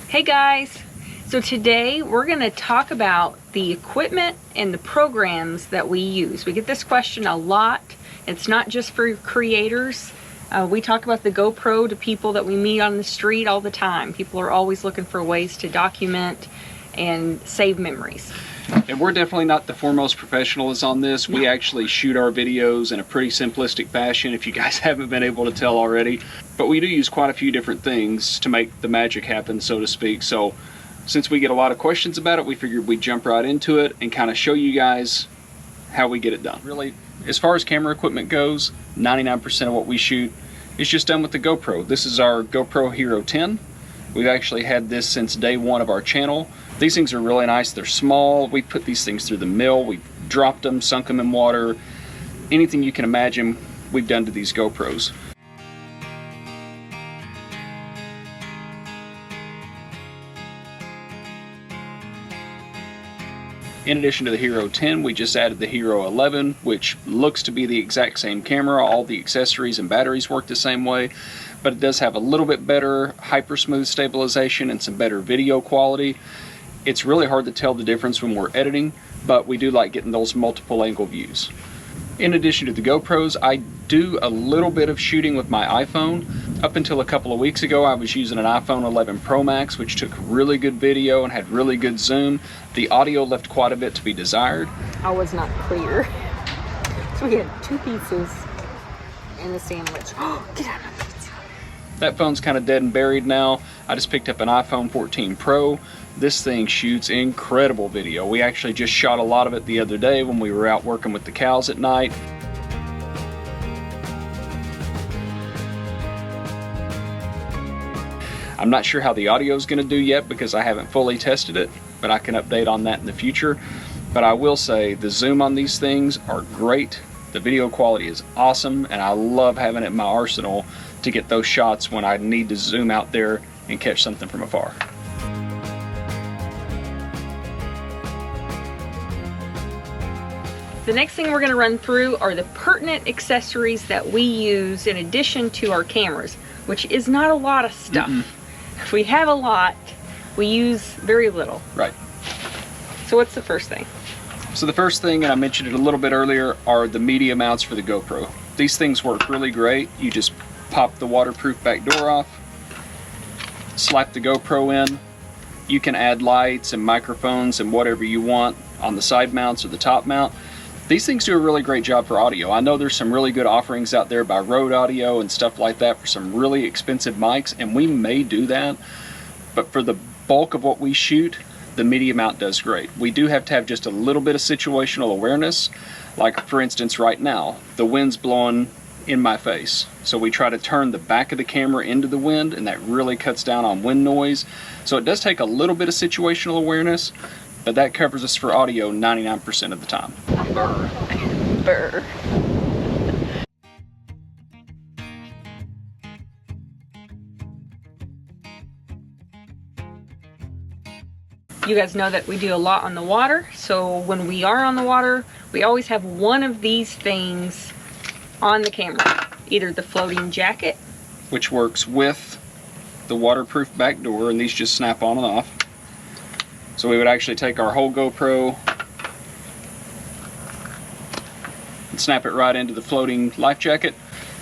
Hey guys, so today we're going to talk about the equipment and the programs that we use. We get this question a lot. It's not just for creators. We talk about the GoPro to people that we meet on the street all the time. People are always looking for ways to document and save memories. And we're definitely not the foremost professionals on this. We actually shoot our videos in a pretty simplistic fashion, if you guys haven't been able to tell already. But we do use quite a few different things to make the magic happen, so to speak. So since we get a lot of questions about it, we figured we'd jump right into it and kind of show you guys how we get it done. Really, as far as camera equipment goes, 99% of what we shoot is just done with the GoPro. This is our GoPro Hero 10. We've actually had this since day one of our channel. These things are really nice. They're small. We put these things through the mill. We've dropped them, sunk them in water. Anything you can imagine, we've done to these GoPros. In addition to the Hero 10, we just added the Hero 11, which looks to be the exact same camera. All the accessories and batteries work the same way, but it does have a little bit better hyper smooth stabilization and some better video quality. It's really hard to tell the difference when we're editing, but we do like getting those multiple angle views. In addition to the GoPros, I do a little bit of shooting with my iPhone. Up until a couple of weeks ago, I was using an iPhone 11 Pro Max, which took really good video and had really good zoom. The audio left quite a bit to be desired. I was not clear. So we had two pizzas and a sandwich. Get out of my pizza. That phone's kind of dead and buried now. I just picked up an iPhone 14 Pro. This thing shoots incredible video. We actually just shot a lot of it the other day when we were out working with the cows at night. I'm not sure how the audio is going to do yet because I haven't fully tested it, but I can update on that in the future. But I will say the zoom on these things are great. The video quality is awesome, and I love having it in my arsenal to get those shots when I need to zoom out there and catch something from afar. The next thing we're going to run through are the pertinent accessories that we use in addition to our cameras, which is not a lot of stuff. If we have a lot, we use very little. Right. So what's the first thing? So the first thing, and I mentioned it a little bit earlier, are the media mounts for the GoPro. These things work really great. You just pop the waterproof back door off, slap the GoPro in. You can add lights and microphones and whatever you want on the side mounts or the top mount. These things do a really great job for audio. I know there's some really good offerings out there by Rode Audio and stuff like that for some really expensive mics, and we may do that, but for the bulk of what we shoot, the media mount does great. We do have to have just a little bit of situational awareness, like for instance right now, the wind's blowing in my face. So we try to turn the back of the camera into the wind, and that really cuts down on wind noise. So it does take a little bit of situational awareness, but that covers us for audio 99% of the time. Burr. Burr. You guys know that we do a lot on the water, so when we are on the water, we always have one of these things on the camera. Either the floating jacket, which works with the waterproof back door, and these just snap on and off. So we would actually take our whole GoPro and snap it right into the floating life jacket.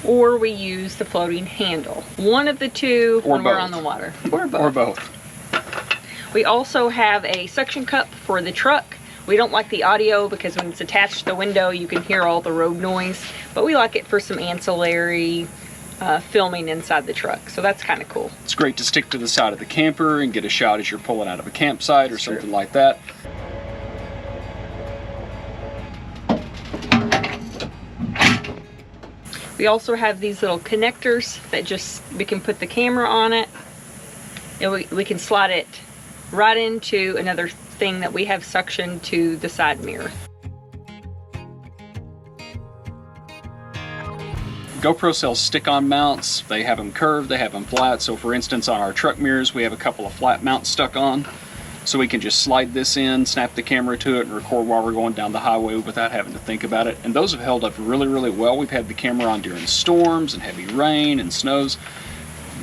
or we use the floating handle. One of the two when we're on the water. Or both. Or both. We also have a suction cup for the truck. We don't like the audio because when it's attached to the window you can hear all the road noise, but we like it for some ancillary filming inside the truck, so that's kind of cool. It's great to stick to the side of the camper and get a shot as you're pulling out of a campsite or something like that. We also have these little connectors that we can put the camera on it, and we can slide it right into another thing that we have suction to the side mirror. GoPro sells stick-on mounts. They have them curved, they have them flat. So for instance, on our truck mirrors, we have a couple of flat mounts stuck on. So we can just slide this in, snap the camera to it, and record while we're going down the highway without having to think about it. And those have held up really, really well. We've had the camera on during storms and heavy rain and snows.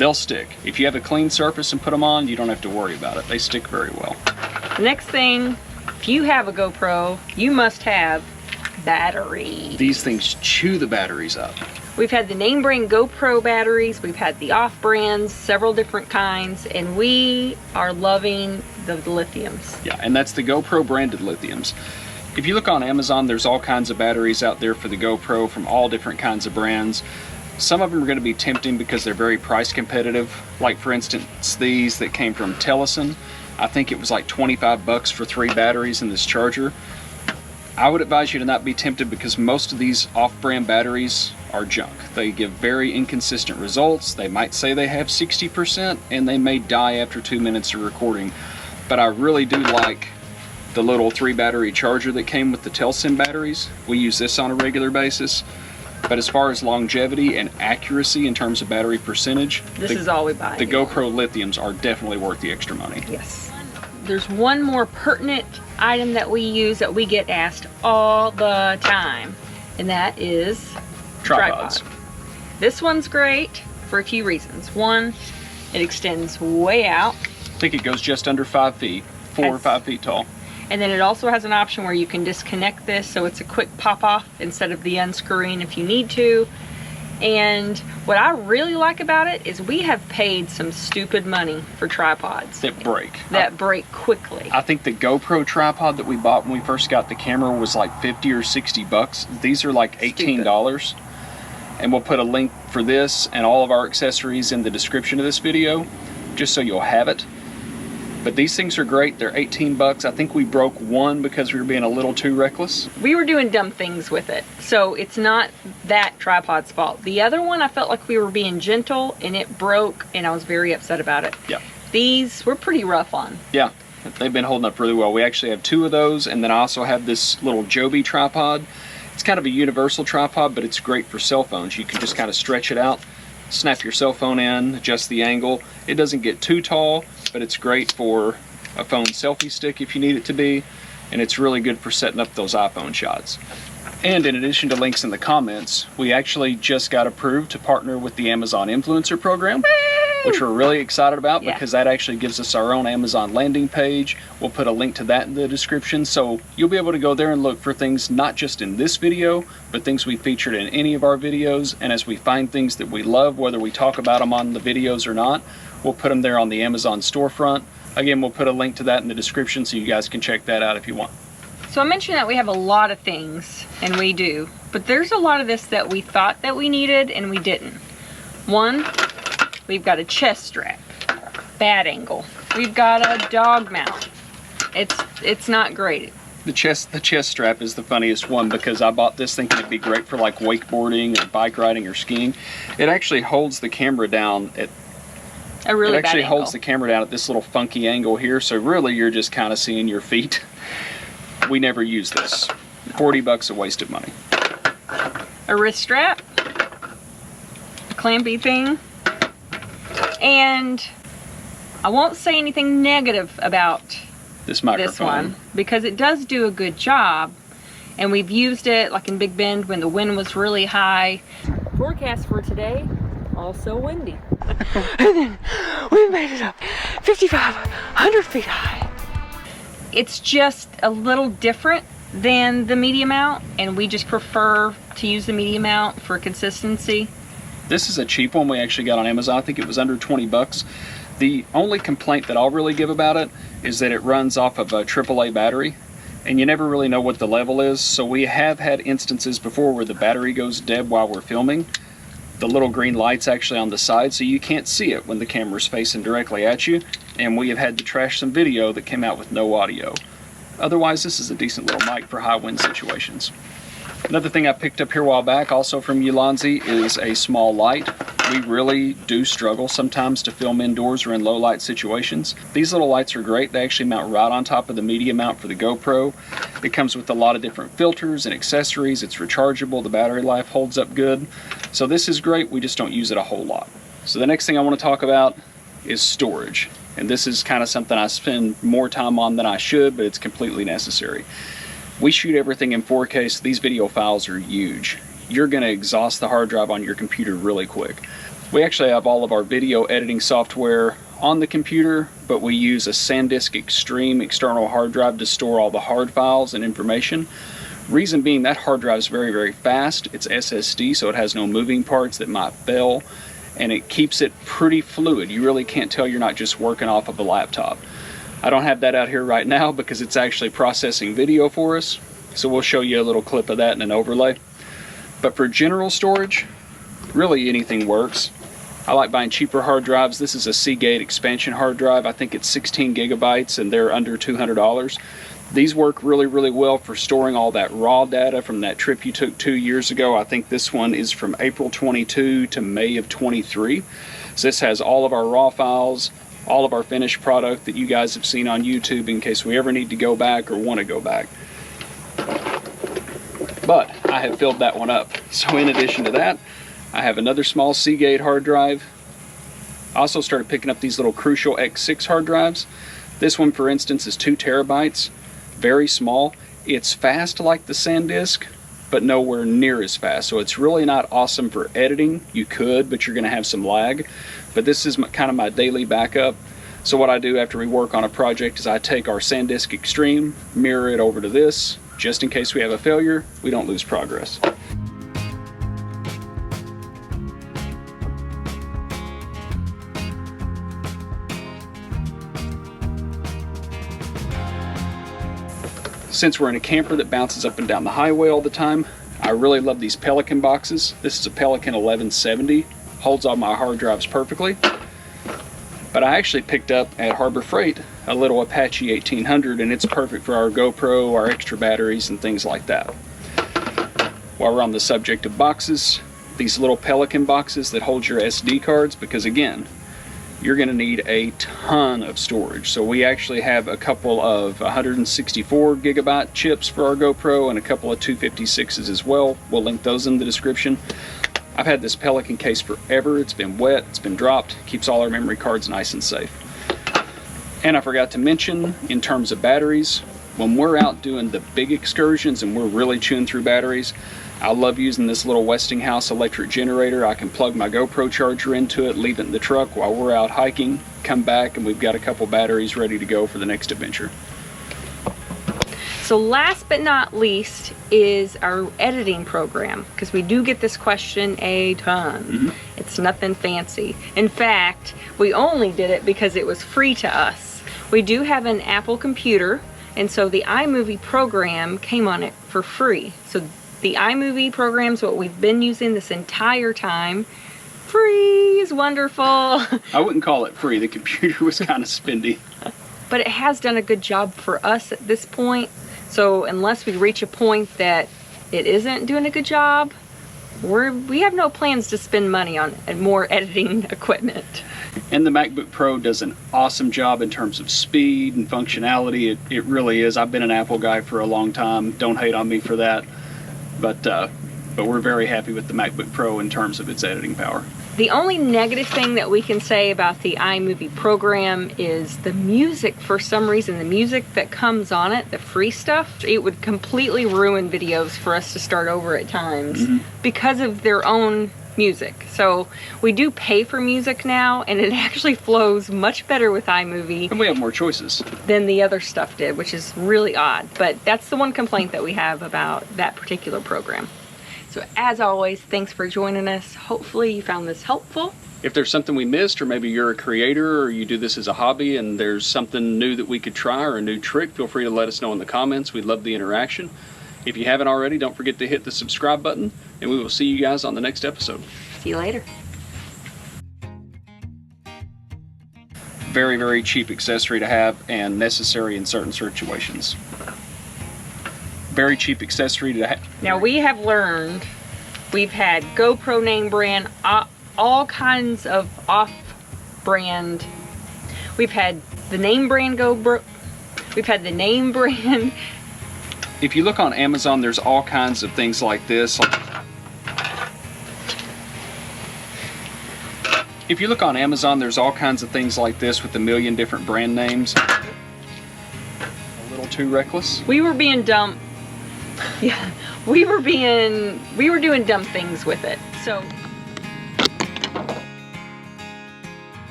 they'll stick. If you have a clean surface and put them on, you don't have to worry about it. They stick very well. The next thing, if you have a GoPro, you must have batteries. These things chew the batteries up. We've had the name brand GoPro batteries, we've had the off brands, several different kinds, and we are loving the lithiums. Yeah, and that's the GoPro branded lithiums. If you look on Amazon, there's all kinds of batteries out there for the GoPro from all different kinds of brands. Some of them are going to be tempting because they're very price competitive. Like for instance, these that came from Teleson. I think it was like 25 bucks for 3 batteries in this charger. I would advise you to not be tempted because most of these off-brand batteries are junk. They give very inconsistent results. They might say they have 60% and they may die after 2 minutes of recording. But I really do like the little 3 battery charger that came with the Teleson batteries. We use this on a regular basis. But as far as longevity and accuracy in terms of battery percentage, This is all we buy. the GoPro lithiums are definitely worth the extra money. Yes. There's one more pertinent item that we use that we get asked all the time, and that is Tripods. tripod. This one's great for a few reasons. One, it extends way out, I think it goes just under 5 feet, 4 or Has- 5 feet tall. and then it also has an option where you can disconnect this so it's a quick pop off instead of the unscrewing if you need to. And what I really like about it is we have paid some stupid money for tripods That break. that break quickly. I think the GoPro tripod that we bought when we first got the camera was like 50 or 60 bucks. These are like $18. And we'll put a link for this and all of our accessories in the description of this video, just so you'll have it. But these things are great. They're 18 bucks. I think we broke one because we were being a little too reckless. We were doing dumb things with it, so it's not that tripod's fault. The other one, I felt like we were being gentle and it broke and I was very upset about it. Yeah. These we're pretty rough on. Yeah, they've been holding up really well. We actually have 2 of those, and then I also have this little Joby tripod. It's kind of a universal tripod, but it's great for cell phones. You can just kind of stretch it out, snap your cell phone in, adjust the angle. It doesn't get too tall, but it's great for a phone selfie stick if you need it to be, and it's really good for setting up those iPhone shots. And in addition to links in the comments, we actually just got approved to partner with the Amazon Influencer Program, which we're really excited about Yeah. because that actually gives us our own Amazon landing page. We'll put a link to that in the description, so you'll be able to go there and look for things not just in this video, but things we featured in any of our videos. And as we find things that we love, whether we talk about them on the videos or not, we'll put them there on the Amazon storefront. Again, we'll put a link to that in the description so you guys can check that out if you want. So I mentioned that we have a lot of things, and we do, but there's a lot of this that we thought that we needed and we didn't. One, we've got a chest strap, bad angle. We've got a dog mount. It's not great. The chest strap is the funniest one because I bought this thinking it'd be great for like wakeboarding or bike riding or skiing. It actually holds the camera down at A really it actually bad angle. holds the camera down at this little funky angle here, so really you're just kind of seeing your feet. We never use this. 40 bucks a waste of money. A wrist strap, a clampy thing, and I won't say anything negative about This microphone. this one because it does do a good job, and we've used it like in Big Bend when the wind was really high. Forecast for today, also windy. And then we made it up 5,500 feet high. It's just a little different than the media mount, and we just prefer to use the media mount for consistency. This is a cheap one we actually got on Amazon. I think it was under 20 bucks. The only complaint that I'll really give about it is that it runs off of a AAA battery, and you never really know what the level is. So we have had instances before where the battery goes dead while we're filming. The little green light's actually on the side, so you can't see it when the camera's facing directly at you, and we have had to trash some video that came out with no audio. Otherwise, this is a decent little mic for high wind situations. Another thing I picked up here a while back, also from Ulanzi, is a small light. We really do struggle sometimes to film indoors or in low light situations. These little lights are great. They actually mount right on top of the media mount for the GoPro. It comes with a lot of different filters and accessories. It's rechargeable. The battery life holds up good. So this is great. We just don't use it a whole lot. So the next thing I want to talk about is storage. And this is kind of something I spend more time on than I should, but it's completely necessary. We shoot everything in 4K, so these video files are huge. You're going to exhaust the hard drive on your computer really quick. We actually have all of our video editing software on the computer, but we use a SanDisk Extreme external hard drive to store all the hard files and information. Reason being, that hard drive is very, very fast. It's SSD, so it has no moving parts that might fail, and it keeps it pretty fluid. You really can't tell you're not just working off of a laptop. I don't have that out here right now because it's actually processing video for us, so we'll show you a little clip of that in an overlay. But for general storage, really anything works. I like buying cheaper hard drives. This is a Seagate expansion hard drive. I think it's 16 gigabytes and they're under $200. These work really, really well for storing all that raw data from that trip you took 2 years ago. I think this one is from April 22 to May of 23. So this has all of our raw files, all of our finished product that you guys have seen on YouTube in case we ever need to go back or want to go back. But I have filled that one up. So in addition to that, I have another small Seagate hard drive. I also started picking up these little Crucial X6 hard drives. This one, for instance, is 2 terabytes. Very small. It's fast like the SanDisk, but nowhere near as fast. So it's really not awesome for editing. You could, but you're going to have some lag. But this is kind of my daily backup. So what I do after we work on a project is I take our SanDisk Extreme, mirror it over to this, just in case we have a failure, we don't lose progress. Since we're in a camper that bounces up and down the highway all the time, I really love these Pelican boxes. This is a Pelican 1170, holds all my hard drives perfectly. But I actually picked up at Harbor Freight a little Apache 1800, and it's perfect for our GoPro, our extra batteries, and things like that. While we're on the subject of boxes, these little Pelican boxes that hold your SD cards, because again, you're going to need a ton of storage. So we actually have a couple of 164 gigabyte chips for our GoPro and a couple of 256s as well. We'll link those in the description. I've had this Pelican case forever. It's been wet, it's been dropped, keeps all our memory cards nice and safe. And I forgot to mention, in terms of batteries, when we're out doing the big excursions and we're really chewing through batteries, I love using this little Westinghouse electric generator. I can plug my GoPro charger into it, leave it in the truck while we're out hiking, come back, and we've got a couple batteries ready to go for the next adventure. So last but not least is our editing program, because we do get this question a ton. It's nothing fancy. In fact, we only did it because it was free to us. We do have an Apple computer, and so the iMovie program came on it for free. So the iMovie program is what we've been using this entire time. Free is wonderful. I wouldn't call it free. The computer was kind of spendy. But it has done a good job for us at this point. So unless we reach a point that it isn't doing a good job, we have no plans to spend money on more editing equipment. And the MacBook Pro does an awesome job in terms of speed and functionality. It really is. I've been an Apple guy for a long time. Don't hate on me for that. But we're very happy with the MacBook Pro in terms of its editing power. The only negative thing that we can say about the iMovie program is the music. For some reason, the music that comes on it, the free stuff, it would completely ruin videos for us to start over at times because of their own music. So we do pay for music now, and it actually flows much better with iMovie. And we have more choices Than the other stuff did, which is really odd. But that's the one complaint that we have about that particular program. So as always, thanks for joining us. Hopefully you found this helpful. If there's something we missed, or maybe you're a creator or you do this as a hobby and there's something new that we could try or a new trick, feel free to let us know in the comments. We'd love the interaction. If you haven't already, don't forget to hit the subscribe button, and we will see you guys on the next episode. See you later. Very, very cheap accessory to have and necessary in certain situations. Very cheap accessory to have. Now we have learned, we've had GoPro name brand, all kinds of off-brand. We've had the name brand GoPro. We've had the name brand. If you look on Amazon, there's all kinds of things like this. If you look on Amazon, there's all kinds of things like this with a million different brand names. A little too reckless. We were being dumb. Yeah, we were doing dumb things with it. So